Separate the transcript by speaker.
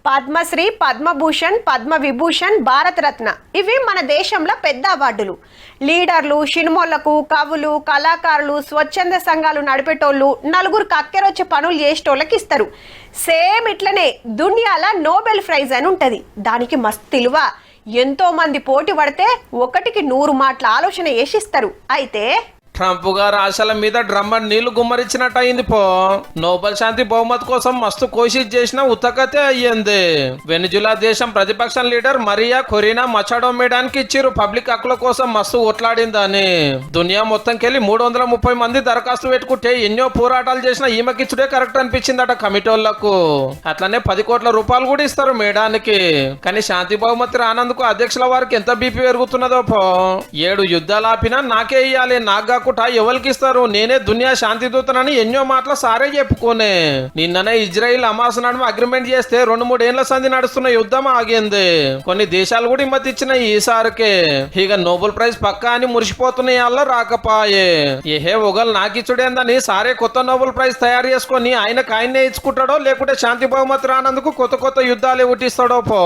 Speaker 1: పద్మశ్రీ, పద్మభూషణ్, పద్మవిభూషణ్, భారతరత్న ఇవి మన దేశంలో పెద్ద అవార్డులు. లీడర్లు, సినిమాలకు, కవులు, కళాకారులు, స్వచ్ఛంద సంఘాలు నడిపేటోళ్ళు, నలుగురు కక్కెరొచ్చే పనులు చేసేటోళ్ళకి ఇస్తారు. సేమ్ ఇట్లనే దునియాల నోబెల్ ప్రైజ్ అని ఉంటుంది. దానికి మస్తు విలువ. ఎంతో మంది పోటీ పడితే ఒకటికి 100 మాటల ఆలోచన చేసిస్తారు. అయితే
Speaker 2: ట్రంప్ గారు ఆశల మీద డ్రమ్మర్ నీళ్లు గుమ్మరించినట్టు అయింది పో. నోబెల్ శాంతి బహుమతి కోసం మస్తు కోషిష్ చేసిన ఉత్తకతే అయ్యింది. వెనిజులా దేశం ప్రతిపక్ష లీడర్ మరియా కొరీనా మచాడో మేడానికి ఇచ్చిరు పబ్లిక్ హక్కుల కోసం మస్తు ఓట్లాడిందని. దునియా మొత్తంకెళ్ళి 330 మంది దరఖాస్తు పెట్టుకుంటే ఎన్నో పోరాటాలు చేసిన ఈమెకిచ్చుడే కరెక్ట్ అనిపించిందట కమిటీలకు. అట్లనే 10 కోట్ల రూపాయలు కూడా ఇస్తారు మేడానికి. కానీ శాంతి బహుమతి రానందుకు అధ్యక్షుల వారికి ఎంత బీపీ పెరుగుతున్నదో పో. 7 యుద్ధాలు ఆపినా నాకే ఇయ్యాలి, నాకు ఎవరికి ఇస్తారు, నేనే దునియా శాంతి దూతనని ఎన్నో మాటలు సారే చెప్పుకోనే. నిన్ననే ఇజ్రాయిల్ హమాస్ నడుమ అగ్రిమెంట్ చేస్తే 2-3 ఏళ్ల సంధి నడుస్తున్న యుద్ధం ఆగింది. కొన్ని దేశాలు కూడా హిమ్మతి ఇచ్చిన ఈసారికి. ఇక నోబెల్ ప్రైజ్ పక్కా అని మురిసిపోతున్నాయి అల్ల రాకపాయే. ఏహే ఒగలు నాకిచ్చుడేందని సారే కొత్త నోబెల్ ప్రైజ్ తయారు చేసుకొని ఆయనకు ఆయన్నే ఇచ్చుకుంటాడో లేకుంటే శాంతి బహుమతి రానందుకు కొత్త యుద్ధాలే ఉట్టిస్తాడో పో.